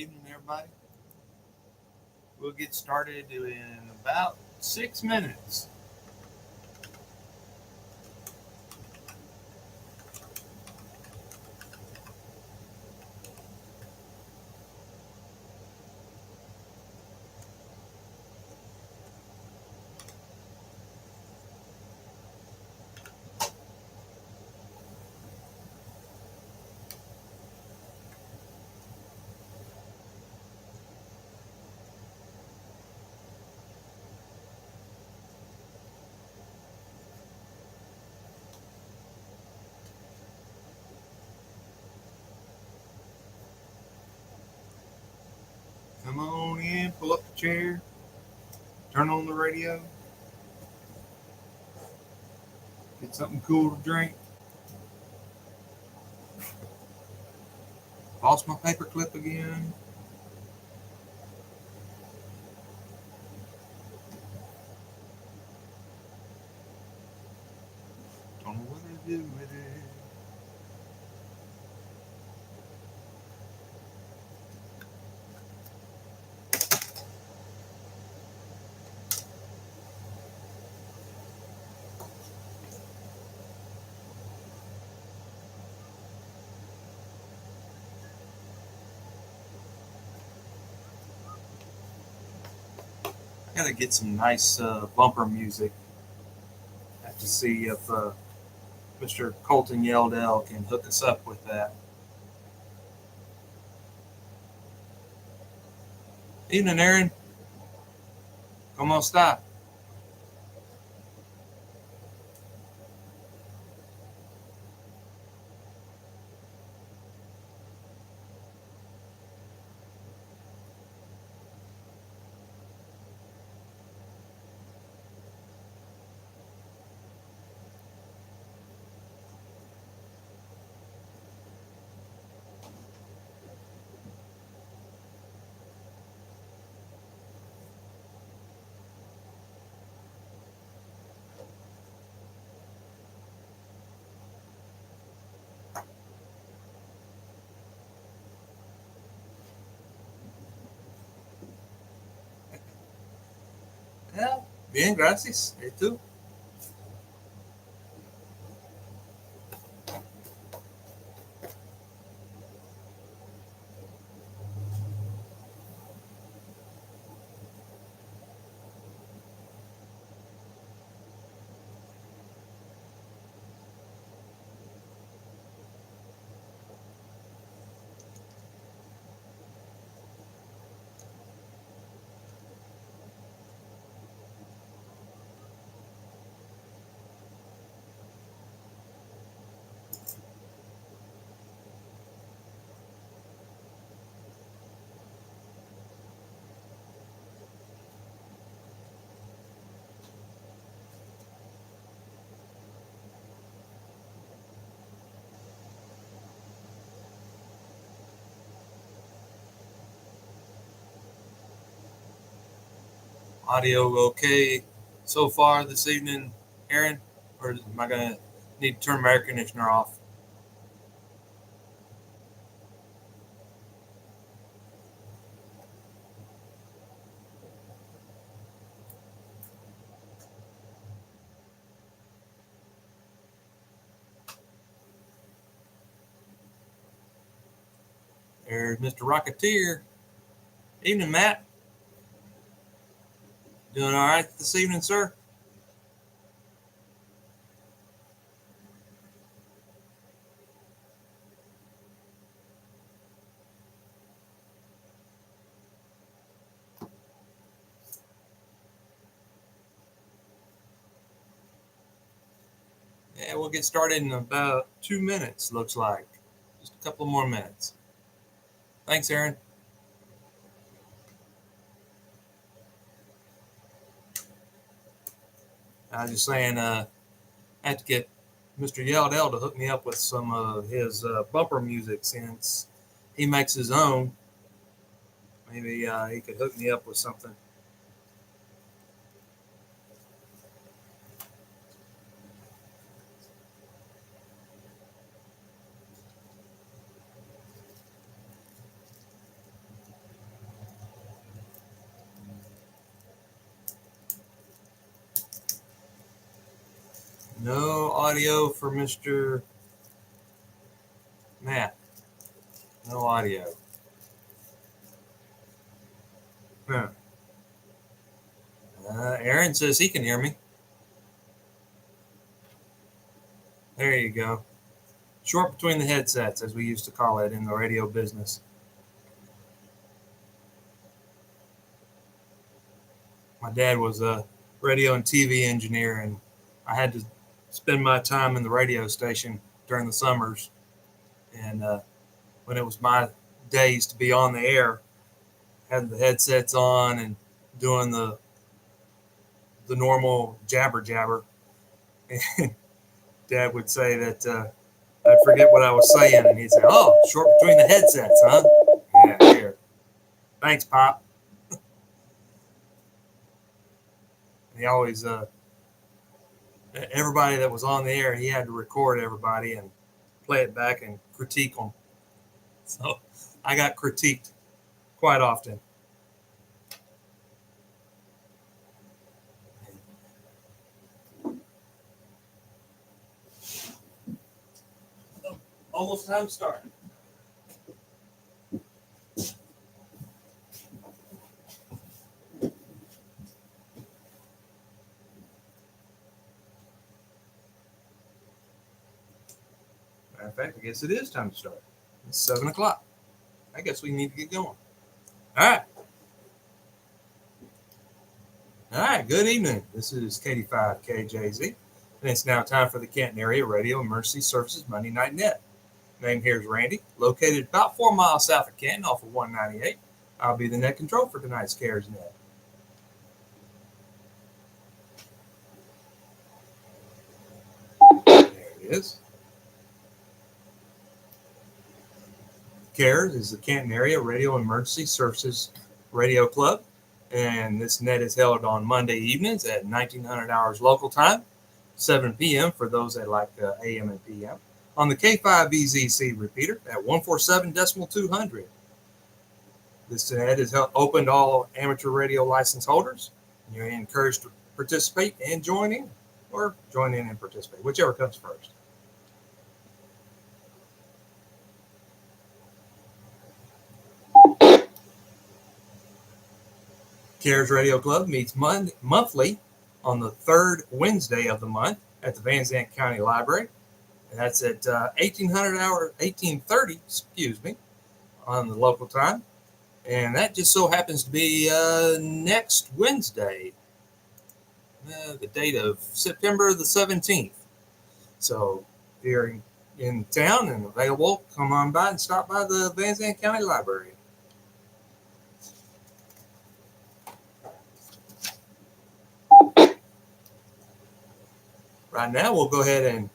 evening, everybody. We'll get started in about 6 minutes. Come on in, pull up the chair, turn on the radio, get something cool to drink. Lost my paper clip again. Don't know what to do with it. I gotta get some nice bumper music. I have to see if Mr. Colton Yeldell can hook us up with that. Evening, Aaron. ¿Cómo está? Yeah, bien, gracias. ¿Y tú? Audio okay so far this evening, Aaron? Or am I going to need to turn my air conditioner off? There's Mr. Rocketeer. Evening, Matt. Doing all right this evening, sir? Yeah, we'll get started in about 2 minutes, looks like. Just a couple more minutes. Thanks, Aaron. I was just saying, I have to get Mr. Yeldell to hook me up with some of his bumper music since he makes his own. Maybe he could hook me up with something. No audio for Mr. Matt. No audio. Huh. Aaron says he can hear me. There you go. Short between the headsets, as we used to call it in the radio business. My dad was a radio and TV engineer, and I had to spend my time in the radio station during the summers. And when it was my days to be on the air, had the headsets on and doing the normal jabber jabber. And Dad would say that I'd forget what I was saying, and he'd say, "Oh, short between the headsets, huh?" Yeah, here. Thanks, Pop. And he always, everybody that was on the air, he had to record everybody and play it back and critique them. So I got critiqued quite often. Almost time to start. Matter of fact, I guess it is time to start. It's 7 o'clock. I guess we need to get going. All right. All right. Good evening. This is KD5KJZ, and it's now time for the Canton Area Radio Emergency Services Monday Night Net. Name here is Randy, located about 4 miles south of Canton off of 198. I'll be the net control for tonight's CARES Net. There it is. CARES is the Canton Area Radio Emergency Services Radio Club, and this net is held on Monday evenings at 1900 hours local time, 7 p.m. for those that like AM and PM, on the K5EZC repeater at 147.200. This net is open to all amateur radio license holders. You're encouraged to participate and join in, or join in and participate, whichever comes first. CARES Radio Club meets monthly on the third Wednesday of the month at the Van Zandt County Library. And that's at 1830, on the local time. And that just so happens to be next Wednesday, the date of September the 17th. So if you're in town and available, come on by and stop by the Van Zandt County Library. Right now, we'll go ahead and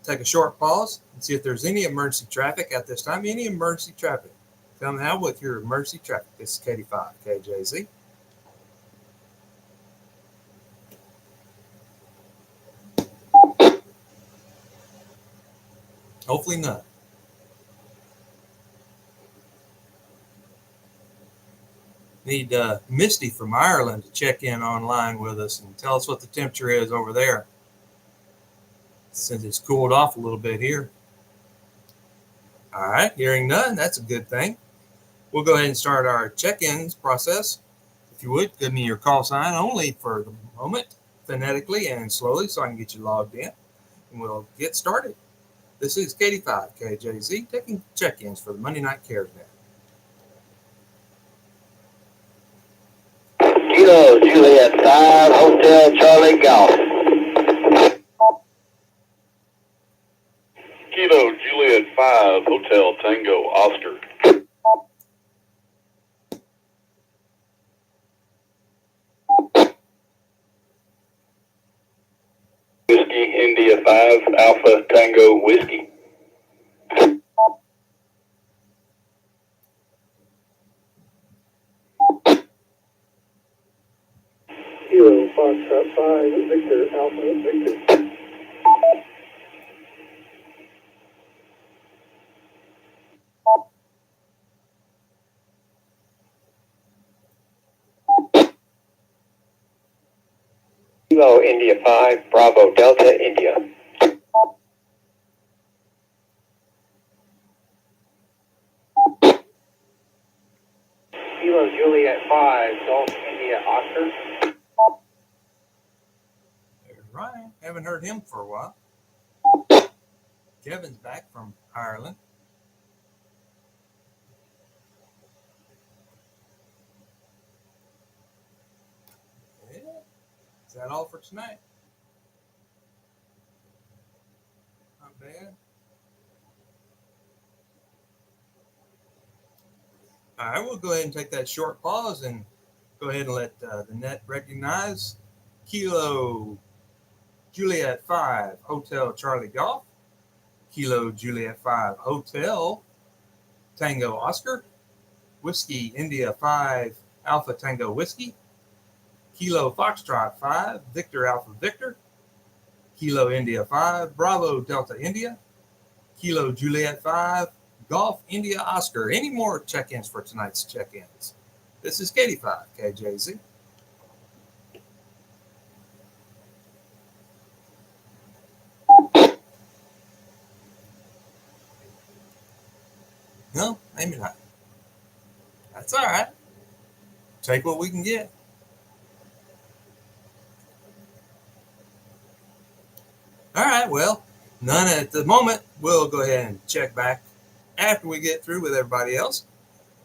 take a short pause and see if there's any emergency traffic at this time. Any emergency traffic? Come now with your emergency traffic. This is KD5KJZ. Hopefully none. Need Misty from Ireland to check in online with us and tell us what the temperature is over there, since it's cooled off a little bit here. All right, hearing none, that's a good thing. We'll go ahead and start our check-ins process. If you would, give me your call sign only for the moment, phonetically and slowly, so I can get you logged in, and we'll get started. This is KD5KJZ taking check-ins for the Monday Night CARES Net. Kilo Juliet 5, Hotel Charlie Golf. Kilo Juliet 5, Hotel Tango Oscar. Whiskey India 5, Alpha Tango Whiskey. Kilo Foxtrot 5, Victor Alpha Victor. Kilo Kilo India 5, Bravo Delta India. Kilo Juliet 5, Golf India Oscar. There's Ryan. Haven't heard him for a while. Kevin's back from Ireland. Yeah. Is that all for tonight? Not bad. All right, we'll go ahead and take that short pause and go ahead and let the net recognize Kilo Juliet 5 Hotel Charlie Golf, Kilo Juliet 5 Hotel Tango Oscar, Whiskey India 5 Alpha Tango Whiskey, Kilo Foxtrot 5 Victor Alpha Victor, Kilo India 5 Bravo Delta India, Kilo Juliet 5 Golf India Oscar. Any more check-ins for tonight's check-ins? This is Katie 5 KJZ. No, maybe not. That's all right. Take what we can get. All right, well, none at the moment. We'll go ahead and check back after we get through with everybody else.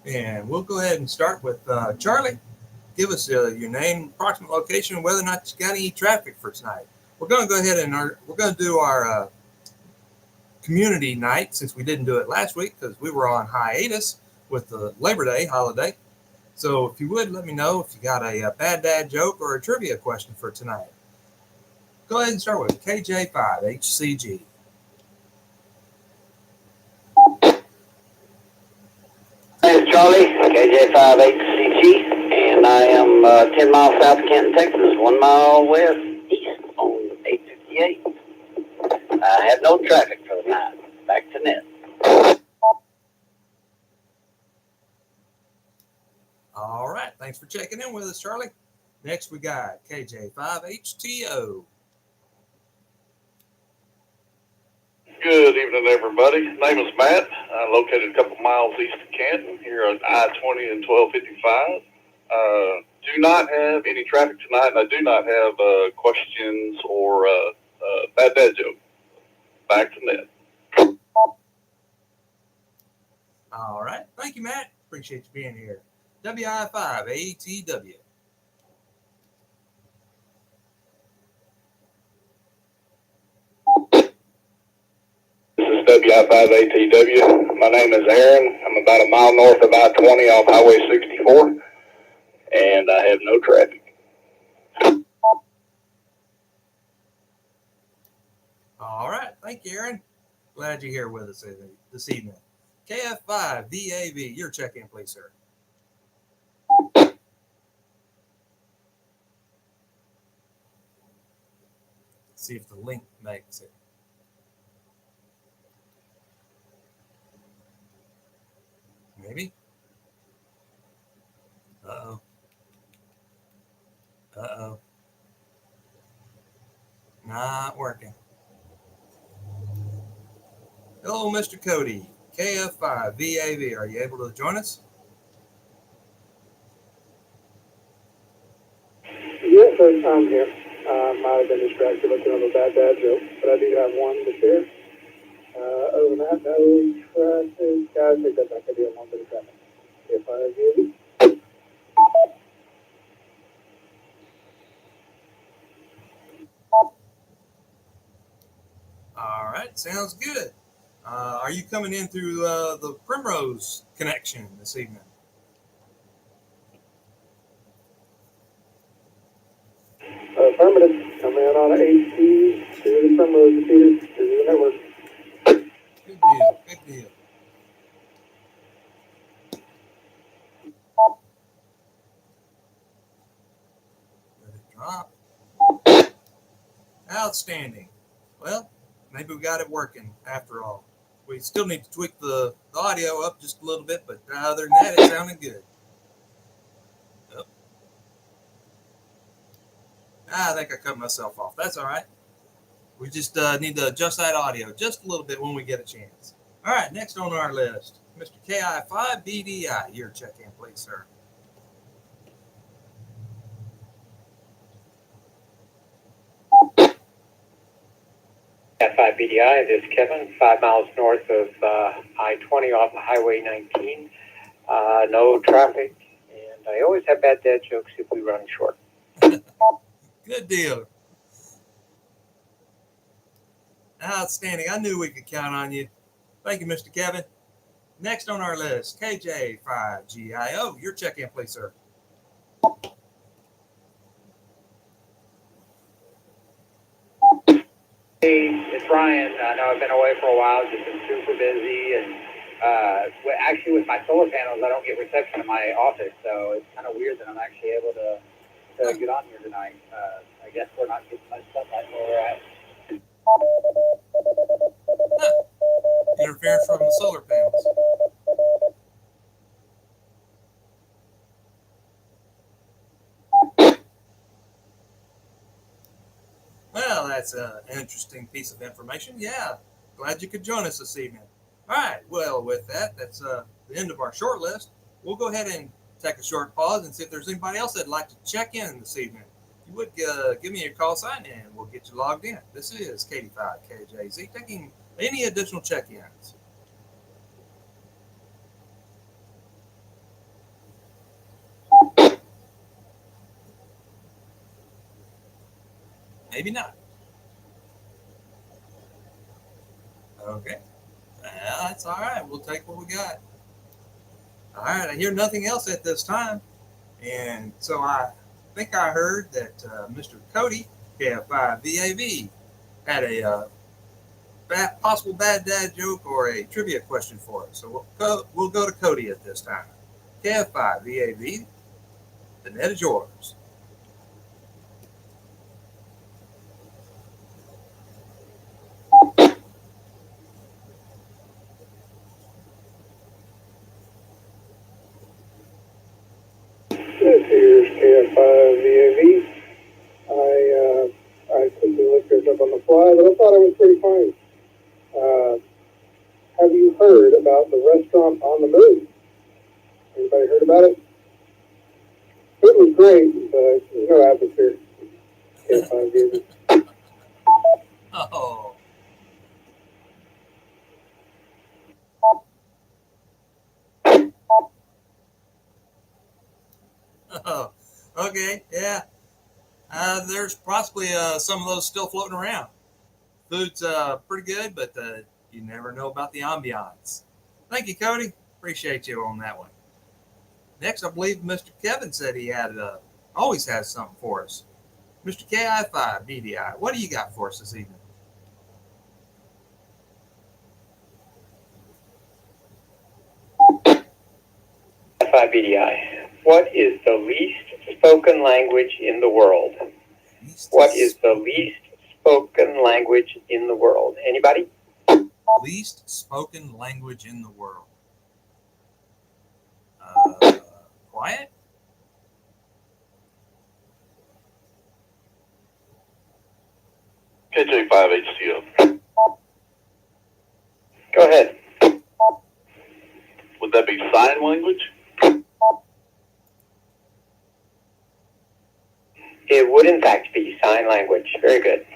And we'll go ahead and start with Charlie. Give us your name, approximate location, and whether or not you got any traffic for tonight. We're going to go ahead and we're going to do our community night, since we didn't do it last week because we were on hiatus with the Labor Day holiday. So if you would, let me know if you got a bad dad joke or a trivia question for tonight. Go ahead and start with KJ5HCG. This is Charlie, KJ5HCG, and I am 10 miles south of Canton, Texas, 1 mile west east on 858. I have no traffic for the night. Back to net. All right. Thanks for checking in with us, Charlie. Next, we got KJ5HTO. Good evening, everybody. Name is Matt. Located a couple miles east of Canton, here on I-20 and 1255. Do not have any traffic tonight, and I do not have questions or bad dad joke. Back to net. All right. Thank you, Matt. Appreciate you being here. WI5ATW. This is WI5ATW. My name is Aaron. I'm about a mile north of I-20 off Highway 64, and I have no traffic. All right. Thank you, Aaron. Glad you're here with us this evening. KF5VAV, your check-in, please, sir. See if the link makes it. Maybe. Uh-oh. Uh-oh. Not working. Hello, Mr. Cody. KF5VAV. Are you able to join us? Yes, sir, I'm here. Might have been distracted looking at a bad dad joke, but I do have one to share. Other than that, no traffic. Guys, take that back. I do have one bit of traffic. If I give you. All right, sounds good. Are you coming in through the Primrose connection this evening? Affirmative. Coming in on an HT to the Primrose repeated to the network. Good deal, good deal. Let it drop. Outstanding. Well, maybe we got it working after all. We still need to tweak the audio up just a little bit, but other than that, it sounded good. Yep. I think I cut myself off. That's all right. We just need to adjust that audio just a little bit when we get a chance. All right, next on our list, Mr. KI5BDI. Your check-in, please, sir. K5BDI, this is Kevin, 5 miles north of I-20 off of Highway 19. No traffic, and I always have bad dad jokes if we run short. Good deal. Outstanding. I knew we could count on you. Thank you, Mr. Kevin. Next on our list, KJ5GIO. Your check-in, please, sir. Hey, it's Ryan. I know I've been away for a while, just been super busy, and actually with my solar panels, I don't get reception in my office, so it's kind of weird that I'm actually able to get on here tonight. I guess we're not getting much stuff like where we're at. Interference from the solar panels. Well, that's an interesting piece of information. Yeah, glad you could join us this evening. All right, well, with that, that's the end of our short list. We'll go ahead and take a short pause and see if there's anybody else that'd like to check in this evening. You would give me your call sign and we'll get you logged in. This is KD5KJZ taking any additional check-ins. Maybe not. Okay. Well, that's all right. We'll take what we got. All right. I hear nothing else at this time. And so I think I heard that Mr. Cody, KF5VAV, had a possible bad dad joke or a trivia question for us. So we'll go to Cody at this time. KF5VAV, the net is yours. This here's KF5VAV. I quickly looked this up on the fly, but I thought it was pretty funny. Have you heard about the restaurant on the moon? Anybody heard about it? It was great, but there's no atmosphere. KF5VAV. Oh. Oh, okay, yeah. There's possibly some of those still floating around. Food's pretty good, but you never know about the ambiance. Thank you, Cody. Appreciate you on that one. Next, I believe Mr. Kevin said he had always has something for us. Mr. KI5BDI, what do you got for us this evening? KI5BDI. What is the least spoken language in the world? What is the least spoken language in the world? Anybody? Least spoken language in the world. Quiet? KJ5HCO. Go ahead. Would that be sign language? It would in fact be sign language. Very good.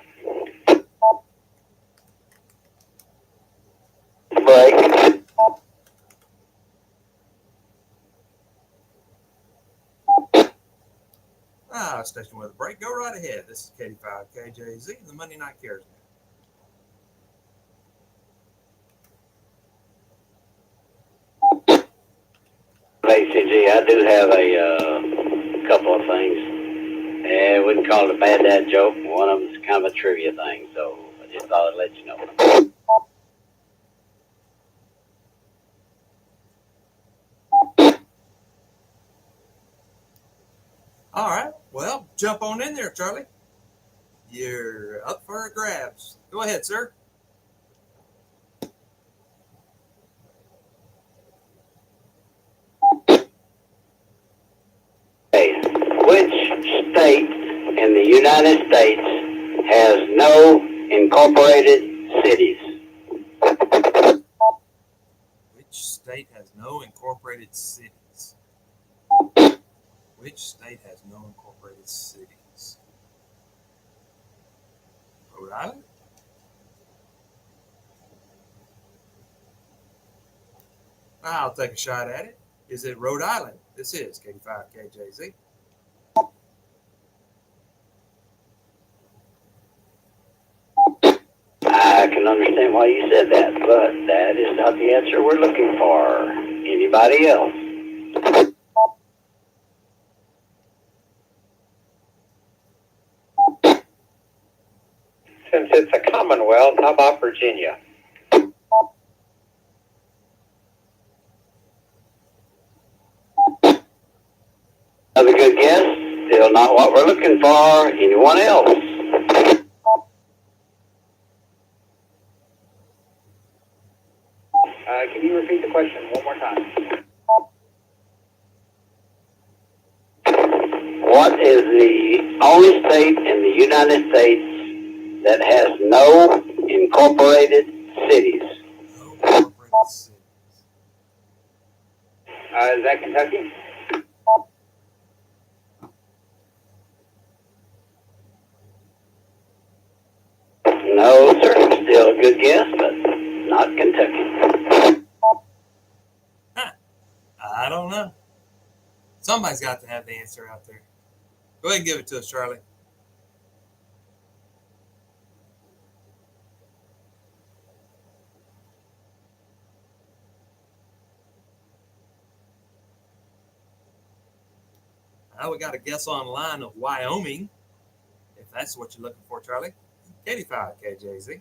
Break. Station with a break. Go right ahead. This is KD5KJZ, the Monday Night Cares. ACG, I do have a couple of things. And we can call it a bad dad joke. One of them is kind of a trivia thing, so I just thought I'd let you know. All right. Well, jump on in there, Charlie. You're up for grabs. Go ahead, sir. Which state in the United States has no incorporated cities? Which state has no incorporated cities? Which state has no incorporated cities? Rhode Island? I'll take a shot at it. Is it Rhode Island? This is K5KJZ. I can understand why you said that, but that is not the answer we're looking for. Anybody else? Since it's a Commonwealth, how about Virginia? Another good guess. Still not what we're looking for. Anyone else? Can you repeat the question one more time? What is the only state in the United States that has no incorporated cities? No incorporated cities. Is that Kentucky? No, sir. Still a good guess, but not Kentucky. I don't know. Somebody's got to have the answer out there. Go ahead and give it to us, Charlie. We got a guess online of Wyoming, if that's what you're looking for, Charlie. 85 KJZ.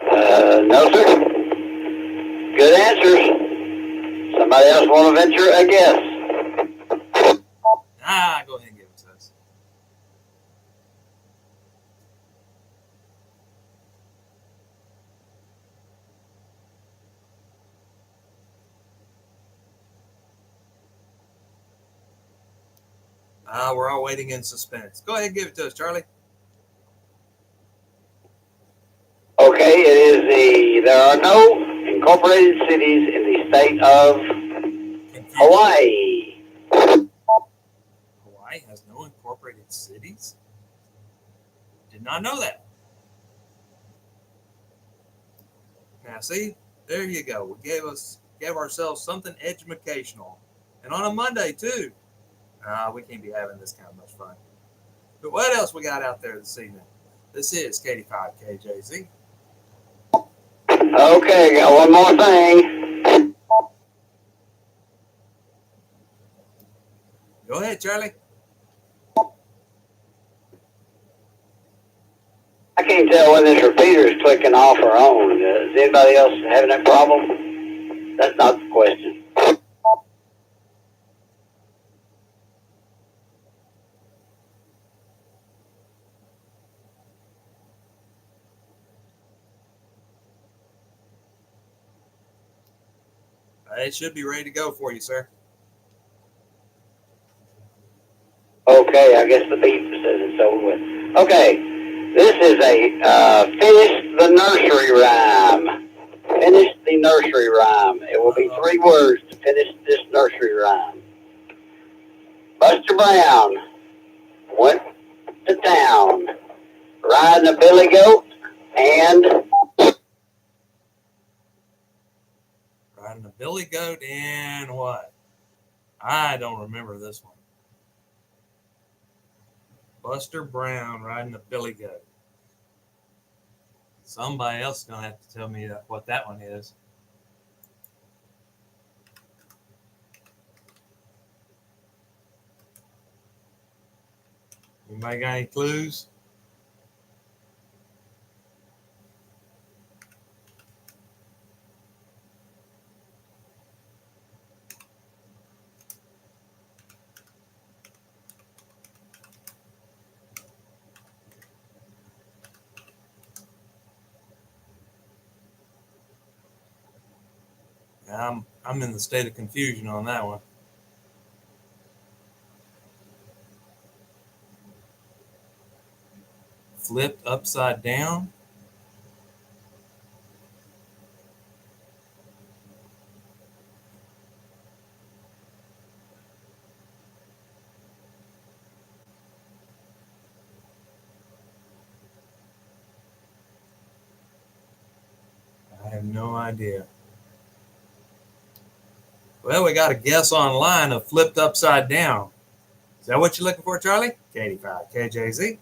No, sir. Good answers. Somebody else want to venture a guess? Go ahead and give it to us. We're all waiting in suspense. Go ahead and give it to us, Charlie. Okay, it is there are no incorporated cities in the state of Hawaii. Hawaii has no incorporated cities? Did not know that. Now, see, there you go. We gave ourselves something educational. And on a Monday, too. We can't be having this kind of much fun. But what else we got out there this evening? This is K5KJZ. Okay, got one more thing. Go ahead, Charlie. I can't tell when this repeater is clicking off or on. Is anybody else having that problem? That's not the question. It should be ready to go for you, sir. Okay, I guess the beep says it's over with. Okay, this is a finish the nursery rhyme. Finish the nursery rhyme. It will be 3 words to finish this nursery rhyme. Buster Brown went to town riding a billy goat and Riding a billy goat and what? I don't remember this one. Buster Brown riding a billy goat. Somebody else is going to have to tell me what that one is. Anybody got any clues? I'm in the state of confusion on that one. flipped upside down. I have no idea. Well, we got a guess online of flipped upside down. Is that what you're looking for, Charlie? K85 KJZ.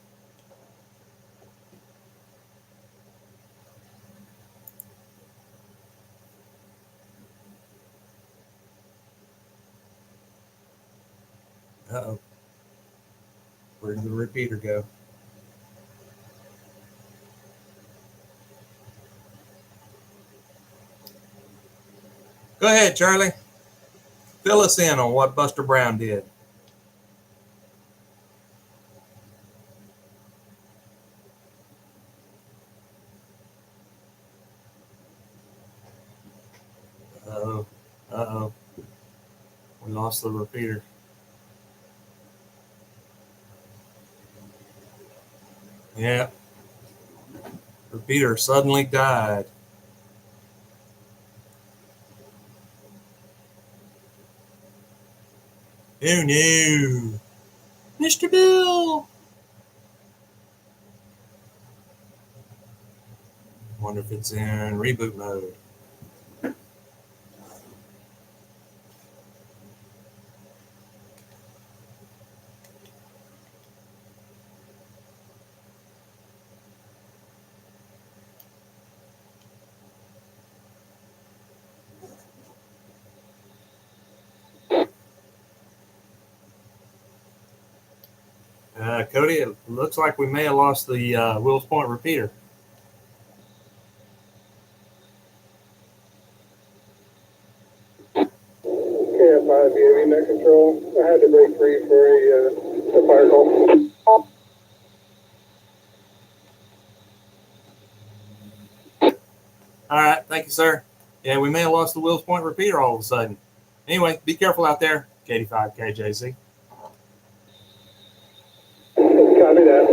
Uh-oh. Where did the repeater go? Go ahead, Charlie. Fill us in on what Buster Brown did. Uh-oh. Uh-oh. We lost the repeater. Yeah. Repeater suddenly died. Oh no. Mr. Bill. Wonder if it's in reboot mode. Cody, it looks like we may have lost the Wills Point repeater. KF5, do you have net control? I had to break free for a fire call. All right, thank you, sir. Yeah, we may have lost the Wills Point repeater all of a sudden. Anyway, be careful out there. K85 KJZ. Copy that.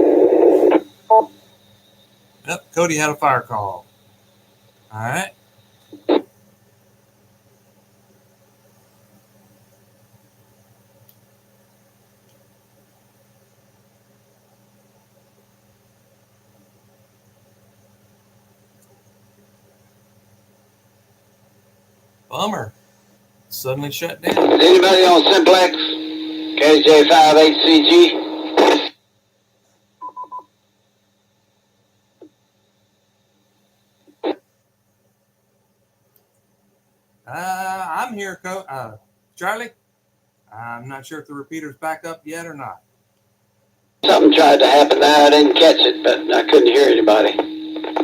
Yep, Cody had a fire call. All right. Bummer. Suddenly shut down. Is anybody on Simplex? KJ58CG? I'm here, Charlie. I'm not sure if the repeater's back up yet or not. Something tried to happen there. I didn't catch it, but I couldn't hear anybody.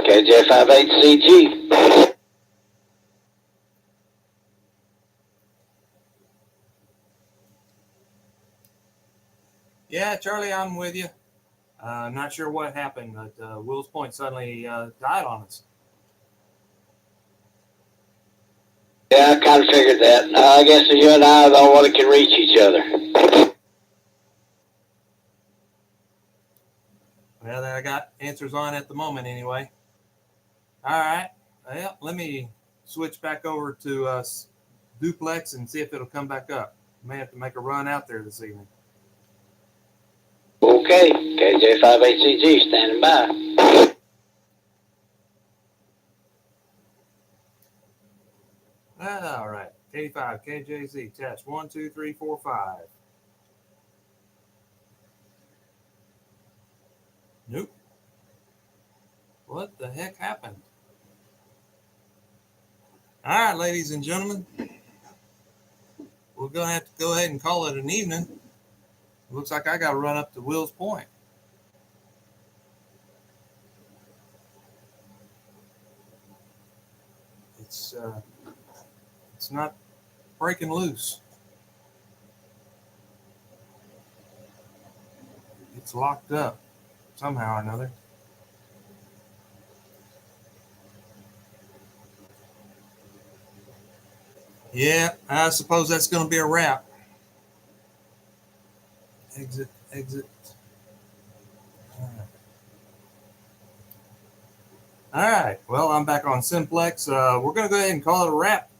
KJ58CG. Yeah, Charlie, I'm with you. I'm not sure what happened, but Wills Point suddenly died on us. Yeah, I kind of figured that. I guess you and I are the only one that can reach each other. Well, I got answers on at the moment anyway. All right. Well, let me switch back over to Duplex and see if it'll come back up. May have to make a run out there this evening. Okay, KJ58CG standing by. All right. K5 KJZ test 1 2 3 4 5. Nope. What the heck happened? All right, ladies and gentlemen, we're going to have to go ahead and call it an evening. Looks like I got to run up to Wills Point. It's not breaking loose. It's locked up somehow or another. Yeah, I suppose that's going to be a wrap. Exit. All right. All right. Well, I'm back on Simplex. We're going to go ahead and call it a wrap.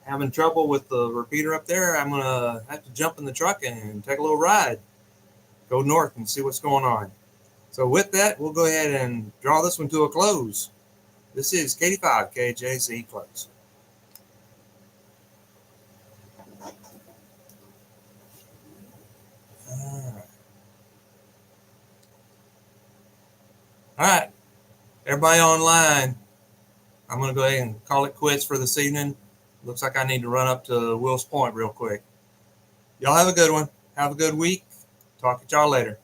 Having trouble with the repeater up there. I'm going to have to jump in the truck and take a little ride. Go north and see what's going on. So with that, we'll go ahead and draw this one to a close. This is K85 KJZ Close. All right. Everybody online. I'm going to go ahead and call it quits for this evening. Looks like I need to run up to Will's Point real quick. Y'all have a good one. Have a good week. Talk to y'all later.